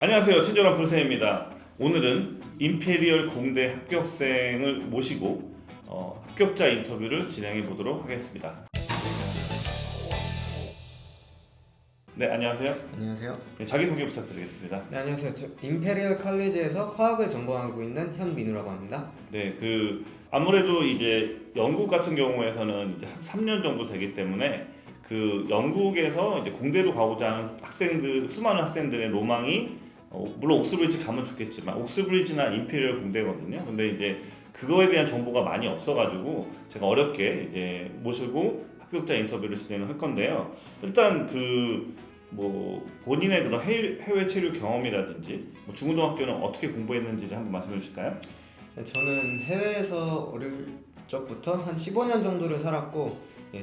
안녕하세요. 친절한 불세입니다. 오늘은 임페리얼 공대 합격생을 모시고 합격자 인터뷰를 진행해 보도록 하겠습니다. 네, 안녕하세요. 안녕하세요. 네, 자기소개 부탁드리겠습니다. 네, 안녕하세요. 저 임페리얼 칼리지에서 화학을 전공하고 있는 현민우라고 합니다. 네, 아무래도 이제 영국 같은 경우에서는 이제 한 3년 정도 되기 때문에 영국에서 이제 공대로 가고자 하는 수많은 학생들의 로망이 물론 옥스브리지 가면 좋겠지만 옥스브리지나 임페리얼 공대거든요. 근데 이제 그거에 대한 정보가 많이 없어가지고 제가 어렵게 이제 모시고 합격자 인터뷰를 진행을 할 건데요. 일단 본인의 그런 해외 체류 경험이라든지 중고등학교는 어떻게 공부했는지 한번 말씀해 주실까요? 네, 저는 해외에서 어릴 적부터 한 15년 정도를 살았고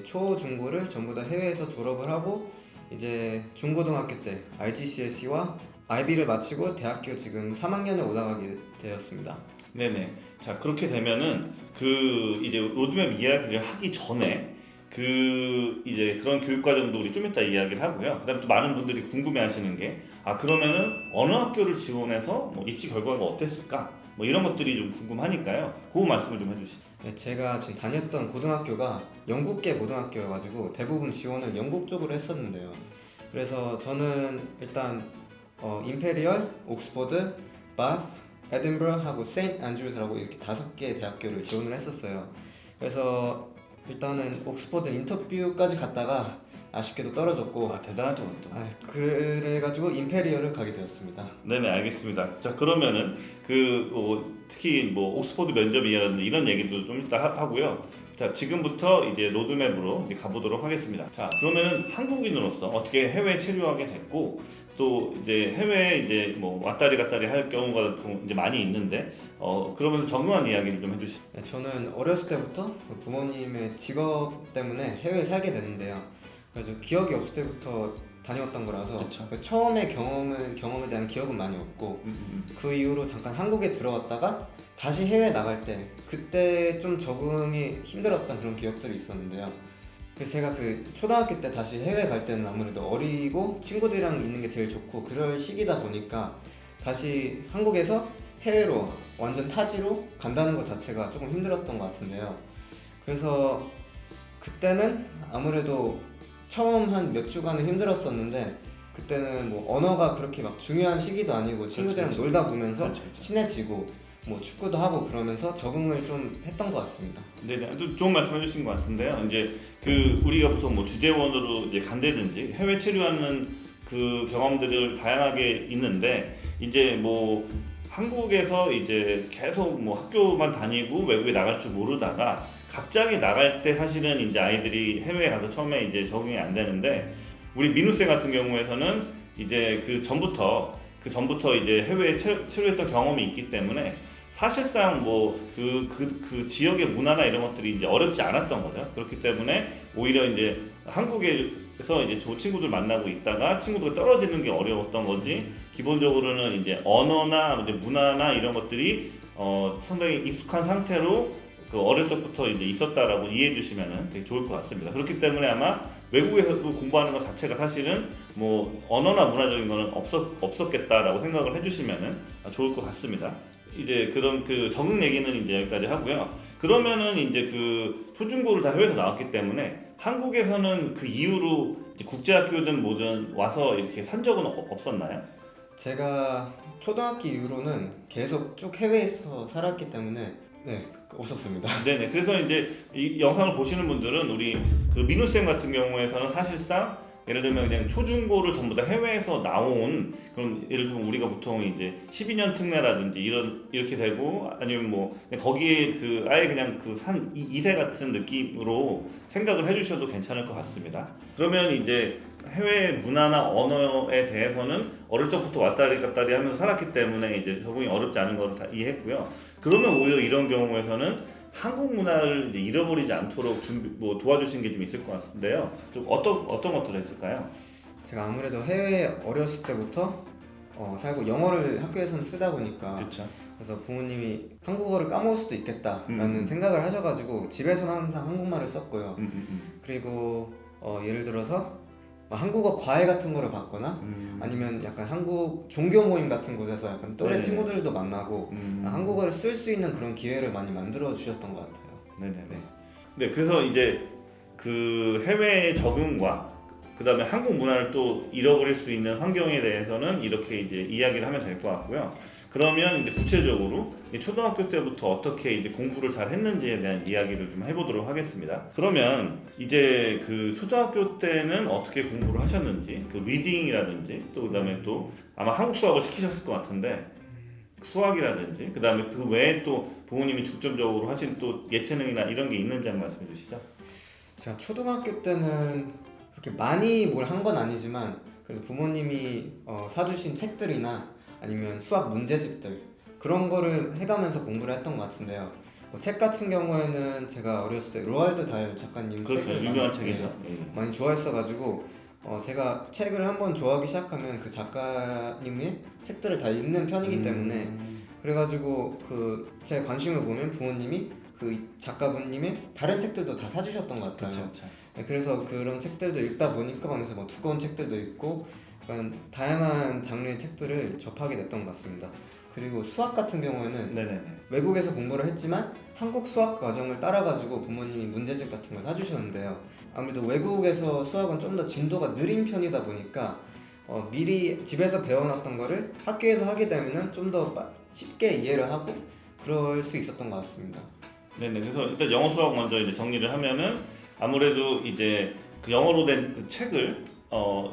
초, 중고를 전부 다 해외에서 졸업을 하고 이제 중고등학교 때 RGCSE와 IB를 마치고 대학교 지금 3학년에 올라가게 되었습니다. 네네. 자, 그렇게 되면은 이제 로드맵 이야기를 하기 전에 이제 그런 교육 과정도 우리 좀 이따 이야기를 하고요. 그다음에 또 많은 분들이 궁금해하시는 게 그러면은 어느 학교를 지원해서 입시 결과가 어땠을까? 이런 것들이 좀 궁금하니까요. 그 말씀을 좀 해주시죠. 네, 제가 지금 다녔던 고등학교가 영국계 고등학교여가지고 대부분 지원을 영국 쪽으로 했었는데요. 그래서 저는 일단 임페리얼, 옥스퍼드, 바스, 에든버러하고 세인트 안드루스라고 이렇게 5개의 대학교를 지원을 했었어요. 그래서 일단은 옥스퍼드 인터뷰까지 갔다가 아쉽게도 떨어졌고 대단하죠, 또. 그래가지고 임페리얼을 가게 되었습니다. 네네, 알겠습니다. 자, 그러면은 특히 옥스퍼드 면접이라든지 이런 얘기도 좀 이따 하고요. 자, 지금부터 이제 로드맵으로 이제 가보도록 하겠습니다. 자, 그러면은 한국인으로서 어떻게 해외에 체류하게 됐고 또 이제 해외에 이제 왔다리 갔다리 할 경우가 이제 많이 있는데 그러면서 적응한 이야기를 좀 해주시죠. 네, 저는 어렸을 때부터 부모님의 직업 때문에 해외에 살게 되는데요. 그래서 기억이 없을 때부터 다녀왔던 거라서 그쵸. 처음에 경험에 대한 기억은 많이 없고 그 이후로 잠깐 한국에 들어왔다가 다시 해외 나갈 때 그때 좀 적응이 힘들었던 그런 기억들이 있었는데요. 그래서 제가 초등학교 때 다시 해외 갈 때는 아무래도 어리고 친구들이랑 있는 게 제일 좋고 그럴 시기다 보니까 다시 한국에서 해외로 완전 타지로 간다는 것 자체가 조금 힘들었던 것 같은데요. 그래서 그때는 아무래도 처음 한 몇 주간은 힘들었었는데 그때는 언어가 그렇게 막 중요한 시기도 아니고 친구들이랑 그렇죠. 놀다 보면서 그렇죠. 친해지고 축구도 하고 그러면서 적응을 좀 했던 것 같습니다. 네네, 또 좋은 말씀해 주신 것 같은데요. 이제 우리가 보통 주재원으로 이제 간다든지 해외 체류하는 경험들을 다양하게 있는데 이제 한국에서 이제 계속 학교만 다니고 외국에 나갈 줄 모르다가 갑자기 나갈 때 사실은 이제 아이들이 해외에 가서 처음에 이제 적응이 안 되는데 우리 민우 쌤 같은 경우에서는 이제 그 전부터 이제 해외에 체류했던 경험이 있기 때문에 사실상 그 지역의 문화나 이런 것들이 이제 어렵지 않았던 거죠. 그렇기 때문에 오히려 이제 한국에서 이제 친구들 만나고 있다가 친구들과 떨어지는 게 어려웠던 거지. 기본적으로는 이제 언어나 이제 문화나 이런 것들이 상당히 익숙한 상태로 어릴 적부터 이제 있었다라고 이해해 주시면 되게 좋을 것 같습니다. 그렇기 때문에 아마 외국에서 공부하는 것 자체가 사실은 언어나 문화적인 거는 없었겠다라고 생각을 해주시면 좋을 것 같습니다. 이제 그런 적응 얘기는 이제 여기까지 하고요. 그러면은 이제 초중고를 다 해외에서 나왔기 때문에 한국에서는 그 이후로 이제 국제학교든 뭐든 와서 이렇게 산 적은 없었나요? 제가 초등학교 이후로는 계속 쭉 해외에서 살았기 때문에 없었습니다. 네네. 그래서 이제 이 영상을 보시는 분들은 우리 민우 쌤 같은 경우에서는 사실상 예를 들면 그냥 초중고를 전부 다 해외에서 나온 그럼 예를 들면 우리가 보통 이제 12년 특례라든지 이렇게 되고 아니면 그냥 거기에 아예 그냥 산 2세 같은 느낌으로 생각을 해주셔도 괜찮을 것 같습니다. 그러면 이제 해외 문화나 언어에 대해서는 어릴 적부터 왔다리 갔다리 하면서 살았기 때문에 이제 적응이 어렵지 않은 걸 다 이해했고요. 그러면 오히려 이런 경우에서는 한국 문화를 이제 잃어버리지 않도록 도와주신 게 좀 있을 것 같은데요. 좀 어떤 것들을 했을까요? 제가 아무래도 해외에 어렸을 때부터 살고 영어를 학교에서는 쓰다 보니까 그렇죠. 그래서 부모님이 한국어를 까먹을 수도 있겠다라는 생각을 하셔가지고 집에서는 항상 한국말을 썼고요. 그리고 예를 들어서 한국어 과외 같은 거를 받거나 아니면 약간 한국 종교 모임 같은 곳에서 약간 또래 네네네. 친구들도 만나고 한국어를 쓸 수 있는 그런 기회를 많이 만들어 주셨던 것 같아요. 네네네. 네, 그래서 이제 그 해외 적응과 그다음에 한국 문화를 또 잃어버릴 수 있는 환경에 대해서는 이렇게 이제 이야기를 하면 될 것 같고요. 그러면 이제 구체적으로 이 초등학교 때부터 어떻게 이제 공부를 잘 했는지에 대한 이야기를 좀 해보도록 하겠습니다. 그러면 이제 그 초등학교 때는 어떻게 공부를 하셨는지, 그 리딩이라든지 또 그다음에 또 아마 한국 수학을 시키셨을 것 같은데 수학이라든지 그다음에 그 외에 또 부모님이 중점적으로 하신 또 예체능이나 이런 게 있는지 한번 말씀해 주시죠. 제가 초등학교 때는 그렇게 많이 뭘 한 건 아니지만 그래도 부모님이 사주신 책들이나 아니면 수학 문제집들 그런 거를 해가면서 공부를 했던 것 같은데요. 책 같은 경우에는 제가 어렸을 때 로알드 달 작가님 그렇죠, 책을 유명한 많이, 책이죠. 많이 좋아했어가지고 제가 책을 한번 좋아하기 시작하면 그 작가님의 책들을 다 읽는 편이기 때문에 그래가지고 그 제 관심을 보면 부모님이 그 작가분님의 다른 책들도 다 사주셨던 것 같아요. 그렇죠. 네, 그래서 그런 책들도 읽다 보니까 어느새 뭐 두꺼운 책들도 있고 약간 다양한 장르의 책들을 접하게 됐던 것 같습니다. 그리고 수학 같은 경우에는 네네네. 외국에서 공부를 했지만 한국 수학 과정을 따라가지고 부모님이 문제집 같은 걸 사주셨는데요. 아무래도 외국에서 수학은 좀 더 진도가 느린 편이다 보니까 미리 집에서 배워놨던 거를 학교에서 하게 되면은 좀 더 쉽게 이해를 하고 그럴 수 있었던 것 같습니다. 네네. 그래서 일단 영어 수학 먼저 이제 정리를 하면은 아무래도 이제 그 영어로 된 그 책을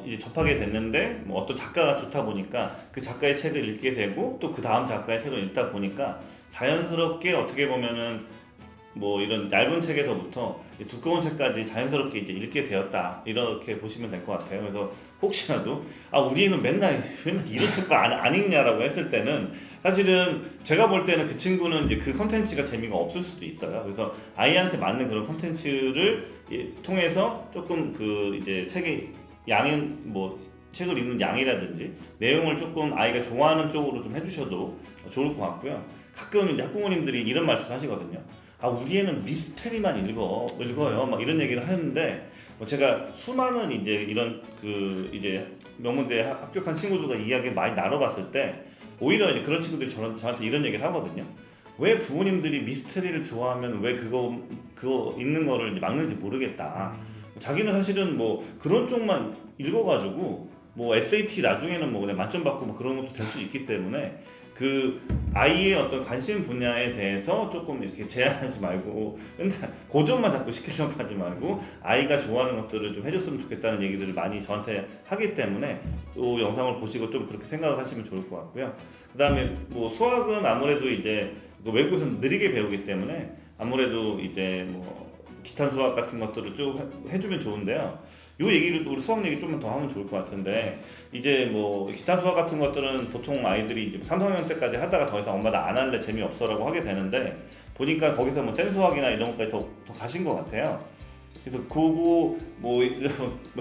이제 접하게 됐는데 뭐 어떤 작가가 좋다 보니까 그 작가의 책을 읽게 되고 또 그 다음 작가의 책을 읽다 보니까 자연스럽게 어떻게 보면은 뭐 이런 얇은 책에서부터 두꺼운 책까지 자연스럽게 이제 읽게 되었다 이렇게 보시면 될 것 같아요. 그래서 혹시라도 우리는 맨날 이런 책도 안 읽냐라고 했을 때는 사실은 제가 볼 때는 그 친구는 이제 그 컨텐츠가 재미가 없을 수도 있어요. 그래서 아이한테 맞는 그런 컨텐츠를 통해서 조금 그 이제 책의 양인 뭐 책을 읽는 양이라든지 내용을 조금 아이가 좋아하는 쪽으로 좀 해주셔도 좋을 것 같고요. 가끔 이제 학부모님들이 이런 말씀 하시거든요. 우리 애는 미스테리만 읽어요. 막 이런 얘기를 하는데 제가 수많은 이제 이런 그 이제 명문대에 합격한 친구들과 이야기 많이 나눠봤을 때 오히려 이제 그런 친구들이 저한테 이런 얘기를 하거든요. 왜 부모님들이 미스테리를 좋아하면 왜 그거 읽는 거를 막는지 모르겠다. 자기는 사실은 뭐 그런 쪽만 읽어가지고 뭐 SAT 나중에는 뭐 그냥 만점 받고 뭐 그런 것도 될 수 있기 때문에 그 아이의 어떤 관심 분야에 대해서 조금 이렇게 제한하지 말고 맨날 고점만 자꾸 시키려고 하지 말고 아이가 좋아하는 것들을 좀 해줬으면 좋겠다는 얘기들을 많이 저한테 하기 때문에 이 영상을 보시고 좀 그렇게 생각을 하시면 좋을 것 같고요. 그 다음에 뭐 수학은 아무래도 이제 외국에서는 느리게 배우기 때문에 아무래도 이제 뭐 기타 수학 같은 것들을 쭉 해주면 좋은데요. 요 얘기를 우리 수학 얘기 좀만 더 하면 좋을 것 같은데 이제 뭐 기타 수학 같은 것들은 보통 아이들이 이제 3, 4학년 때까지 하다가 더 이상 엄마 나 안 할래 재미없어라고 하게 되는데 보니까 거기서 뭐 센수학이나 이런 것까지 더 가신 것 같아요. 그래서 그거 뭐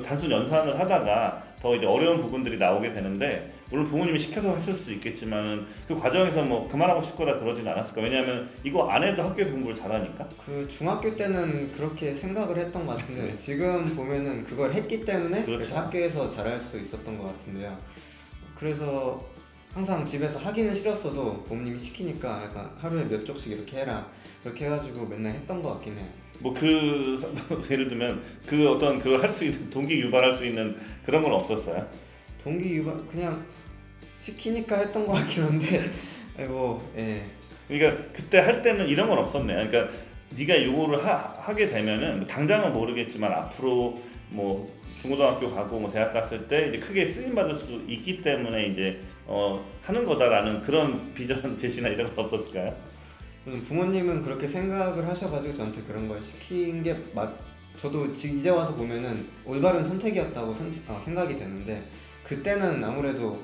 단순 연산을 하다가 더 이제 어려운 부분들이 나오게 되는데 물론 부모님이 시켜서 했을 수도 있겠지만은 그 과정에서 뭐 그만하고 싶거나 그러진 않았을까. 왜냐하면 이거 안 해도 학교에서 공부를 잘하니까. 그 중학교 때는 그렇게 생각을 했던 것 같은데 지금 보면은 그걸 했기 때문에 그렇죠. 학교에서 잘할 수 있었던 것 같은데요. 그래서 항상 집에서 하기는 싫었어도 부모님이 시키니까 약간 하루에 몇 쪽씩 이렇게 해라 그렇게 해가지고 맨날 했던 것 같긴 해요. 뭐 예를 들면 그 어떤 그걸 할 수 있는 동기 유발할 수 있는 그런 건 없었어요? 동기 유발 그냥 시키니까 했던 것 같긴 한데 아이고 예. 그러니까 그때 할 때는 이런 건 없었네요. 그러니까 네가 요거를 하게 되면은 뭐 당장은 모르겠지만 앞으로 뭐 중고등학교 가고 뭐 대학 갔을 때 이제 크게 쓰임 받을 수 있기 때문에 이제 하는 거다라는 그런 비전 제시나 이런 건 없었을까요? 부모님은 그렇게 생각을 하셔가지고 저한테 그런 걸 시킨 게 저도 이제 와서 보면은 올바른 선택이었다고 생각이 되는데 그때는 아무래도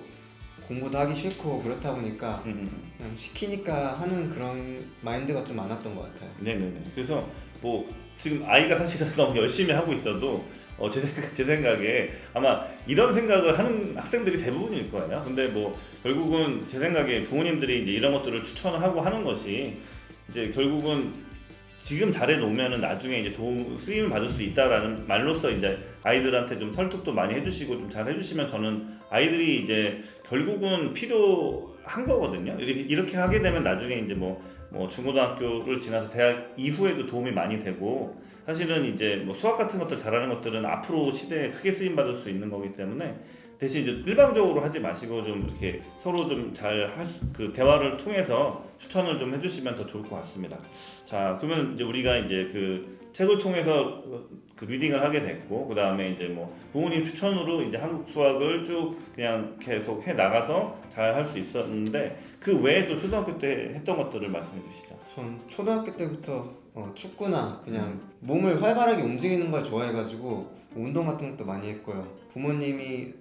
공부도 하기 싫고 그렇다 보니까 그냥 시키니까 하는 그런 마인드가 좀 많았던 것 같아요. 네네네. 그래서 뭐 지금 아이가 사실은 너무 열심히 하고 있어도 제 생각에 아마 이런 생각을 하는 학생들이 대부분일 거예요. 근데 뭐 결국은 제 생각에 부모님들이 이제 이런 것들을 추천을 하고 하는 것이 이제 결국은 지금 잘해 놓으면은 나중에 이제 도움 쓰임을 받을 수 있다라는 말로써 이제 아이들한테 좀 설득도 많이 해주시고 좀 잘 해주시면 저는 아이들이 이제 결국은 필요한 거거든요. 이렇게 하게 되면 나중에 이제 뭐 중고등학교를 지나서 대학 이후에도 도움이 많이 되고 사실은 이제 뭐 수학 같은 것들 잘하는 것들은 앞으로 시대에 크게 쓰임 받을 수 있는 거기 때문에 대신 이제 일방적으로 하지 마시고 좀 이렇게 서로 좀 잘 할 그 대화를 통해서 추천을 좀 해주시면 더 좋을 것 같습니다. 자, 그러면 이제 우리가 이제 그 책을 통해서 그 리딩을 하게 됐고, 그 다음에 이제 뭐 부모님 추천으로 이제 한국 수학을 쭉 그냥 계속 해 나가서 잘 할 수 있었는데 그 외에 또 초등학교 때 했던 것들을 말씀해 주시죠. 전 초등학교 때부터 축구나 그냥 몸을 활발하게 움직이는 걸 좋아해가지고 운동 같은 것도 많이 했고요. 부모님이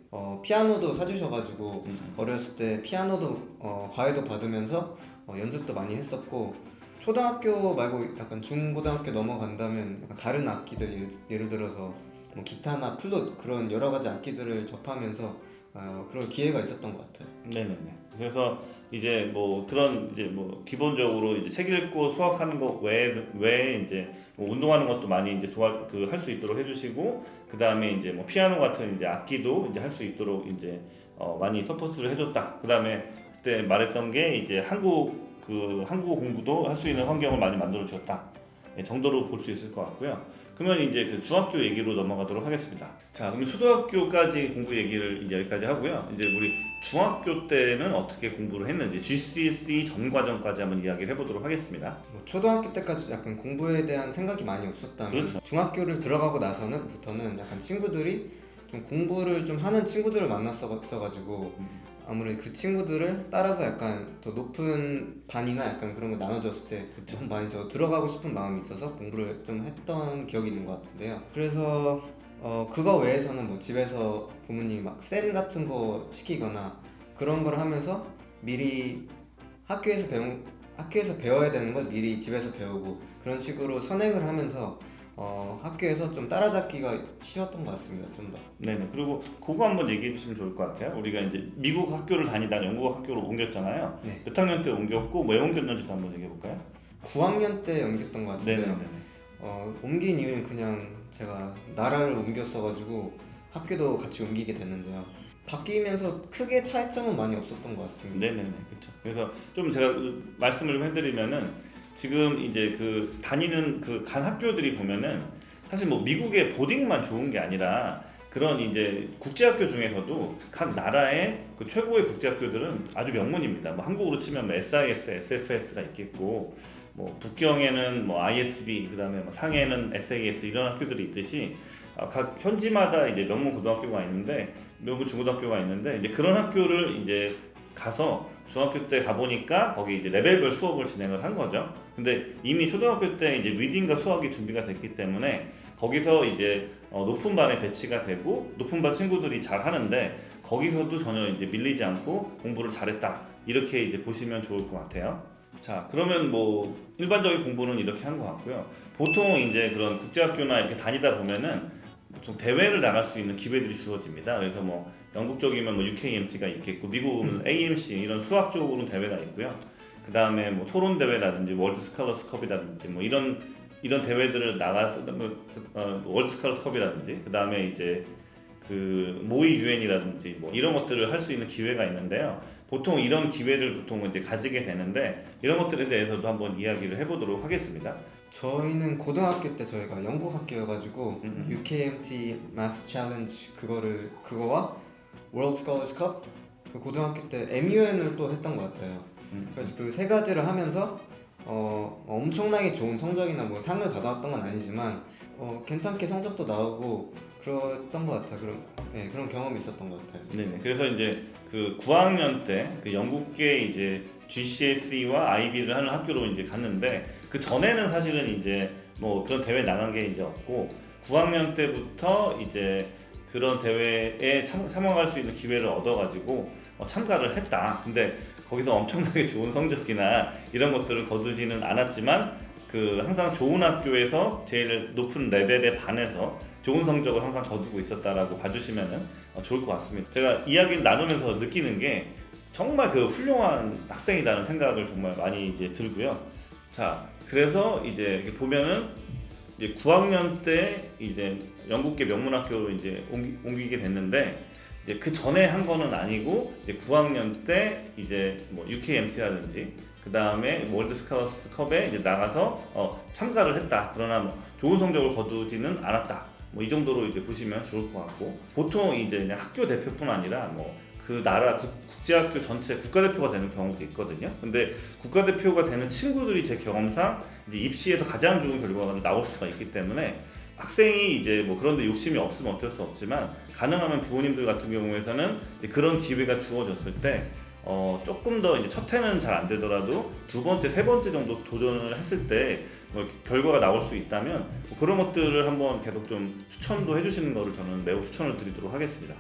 피아노도 사주셔가지고 어렸을 때 피아노도 과외도 받으면서 연습도 많이 했었고, 초등학교 말고 약간 중고등학교 넘어간다면 약간 다른 악기들 예를 들어서 뭐 기타나 플룻 그런 여러 가지 악기들을 접하면서 그런 기회가 있었던 것 같아요. 네네네. 그래서 이제 뭐 그런 이제 뭐 기본적으로 이제 책 읽고 수학하는 거 외에 이제 뭐 운동하는 것도 많이 이제 할 수 있도록 해주시고, 그 다음에 이제 뭐 피아노 같은 이제 악기도 이제 할 수 있도록 이제 많이 서포트를 해줬다. 그 다음에 그때 말했던 게 이제 한국어 공부도 할 수 있는 환경을 많이 만들어 주셨다 정도로 볼 수 있을 것 같고요. 그러면 이제 그 중학교 얘기로 넘어가도록 하겠습니다. 자, 그럼 초등학교까지 공부 얘기를 이제 여기까지 하고요. 이제 우리 중학교 때는 어떻게 공부를 했는지 GCSE 전 과정까지 한번 이야기를 해보도록 하겠습니다. 뭐 초등학교 때까지 약간 공부에 대한 생각이 많이 없었다면, 그렇죠. 중학교를 들어가고 나서는부터는 약간 친구들이 좀 공부를 좀 하는 친구들을 만났어가지고 아무래도 그 친구들을 따라서 약간 더 높은 반이나 약간 그런 거 나눠줬을 때 좀 많이 저 들어가고 싶은 마음이 있어서 공부를 좀 했던 기억이 있는 것 같은데요. 그래서 그거 외에서는 뭐 집에서 부모님이 막 쌤 같은 거 시키거나 그런 걸 하면서 미리 학교에서 배워야 되는 걸 미리 집에서 배우고 그런 식으로 선행을 하면서 학교에서 좀 따라잡기가 쉬웠던 것 같습니다. 좀 더. 네네. 그리고 그거 한번 얘기해 주시면 좋을 것 같아요. 우리가 이제 미국 학교를 다니다가 영국 학교로 옮겼잖아요. 네. 몇 학년 때 옮겼고 왜 옮겼는지도 한번 얘기해 볼까요? 9학년 때 옮겼던 것 같은데요. 네네네. 옮긴 이유는 그냥 제가 나라를 옮겼어가지고 학교도 같이 옮기게 됐는데요. 바뀌면서 크게 차이점은 많이 없었던 것 같습니다. 네네네. 그렇죠. 그래서 좀 제가 말씀을 좀 해드리면은 지금 이제 그 다니는 그 간 학교들이 보면은 사실 뭐 미국의 보딩만 좋은 게 아니라 그런 이제 국제학교 중에서도 각 나라의 그 최고의 국제학교들은 아주 명문입니다. 뭐 한국으로 치면 뭐 SIS, SFS가 있겠고, 뭐 북경에는 뭐 ISB, 그다음에 뭐 상해는 SAS 이런 학교들이 있듯이 각 현지마다 이제 명문 고등학교가 있는데 명문 중고등학교가 있는데 이제 그런 학교를 이제 가서 중학교 때 가보니까 거기 이제 레벨별 수업을 진행을 한 거죠. 근데 이미 초등학교 때 이제 리딩과 수학이 준비가 됐기 때문에 거기서 이제 높은 반에 배치가 되고 높은 반 친구들이 잘 하는데 거기서도 전혀 이제 밀리지 않고 공부를 잘했다 이렇게 이제 보시면 좋을 것 같아요. 자, 그러면 뭐 일반적인 공부는 이렇게 한 것 같고요. 보통 이제 그런 국제학교나 이렇게 다니다 보면은 좀 대회를 나갈 수 있는 기회들이 주어집니다. 그래서 뭐 영국 쪽이면 뭐 UKMT가 있겠고, 미국은 AMC 이런 수학 쪽으로는 대회가 있고요. 그 다음에 뭐 토론 대회라든지 월드 스칼러스컵이라든지 뭐 이런 대회들을 나가서 월드 스칼러스컵이라든지 그 다음에 이제 그 모의 유엔이라든지 뭐 이런 것들을 할 수 있는 기회가 있는데요. 보통 이런 기회를 보통 이제 가지게 되는데 이런 것들에 대해서도 한번 이야기를 해보도록 하겠습니다. 저희는 고등학교 때 저희가 영국 학교여가지고 UKMT Math Challenge 그거와 World Scholars Cup 그 고등학교 때 MUN을 또 했던 것 같아요. 그래서 그 세 가지를 하면서 엄청나게 좋은 성적이나 뭐 상을 받아왔던 건 아니지만 괜찮게 성적도 나오고 그랬던 것 같아요. 그런 경험이 있었던 것 같아요. 네네. 그래서 이제 그 9학년 때 그 영국계 이제 GCSE와 IB를 하는 학교로 이제 갔는데 그 전에는 사실은 이제 뭐 그런 대회 나간 게 이제 없고 9학년 때부터 이제 그런 대회에 참여할 수 있는 기회를 얻어가지고 참가를 했다. 근데 거기서 엄청나게 좋은 성적이나 이런 것들을 거두지는 않았지만 그 항상 좋은 학교에서 제일 높은 레벨에 반해서 좋은 성적을 항상 거두고 있었다라고 봐주시면 좋을 것 같습니다. 제가 이야기를 나누면서 느끼는 게 정말 그 훌륭한 학생이라는 생각을 정말 많이 이제 들고요. 자, 그래서 이제 이렇게 보면은 이제 9학년 때 이제 영국계 명문학교로 이제 옮기게 됐는데 이제 그 전에 한 거는 아니고 이제 9학년 때 이제 뭐 UKMT라든지 그 다음에 월드 스카우트 컵에 이제 나가서 참가를 했다. 그러나 뭐 좋은 성적을 거두지는 않았다. 뭐 이 정도로 이제 보시면 좋을 것 같고 보통 이제 그냥 학교 대표뿐 아니라 뭐 그 나라 국제학교 전체 국가대표가 되는 경우도 있거든요. 근데 국가대표가 되는 친구들이 제 경험상 이제 입시에서 가장 좋은 결과가 나올 수가 있기 때문에 학생이 이제 뭐 그런데 욕심이 없으면 어쩔 수 없지만 가능하면 부모님들 같은 경우에서는 이제 그런 기회가 주어졌을 때 조금 더 이제 첫 해는 잘 안 되더라도 두 번째, 세 번째 정도 도전을 했을 때 뭐 결과가 나올 수 있다면 뭐 그런 것들을 한번 계속 좀 추천도 해주시는 거를 저는 매우 추천을 드리도록 하겠습니다.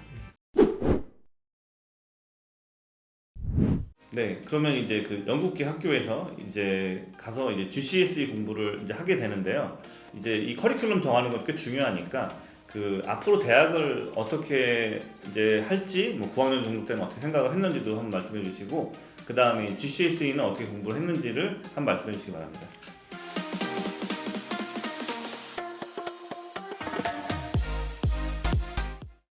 네, 그러면 이제 그 영국계 학교에서 이제 가서 이제 GCSE 공부를 이제 하게 되는데요. 이제 이 커리큘럼 정하는 건 꽤 중요하니까 그 앞으로 대학을 어떻게 이제 할지 뭐 9학년 정도 때는 어떻게 생각을 했는지도 한번 말씀해 주시고 그 다음에 GCSE는 어떻게 공부를 했는지를 한번 말씀해 주시기 바랍니다.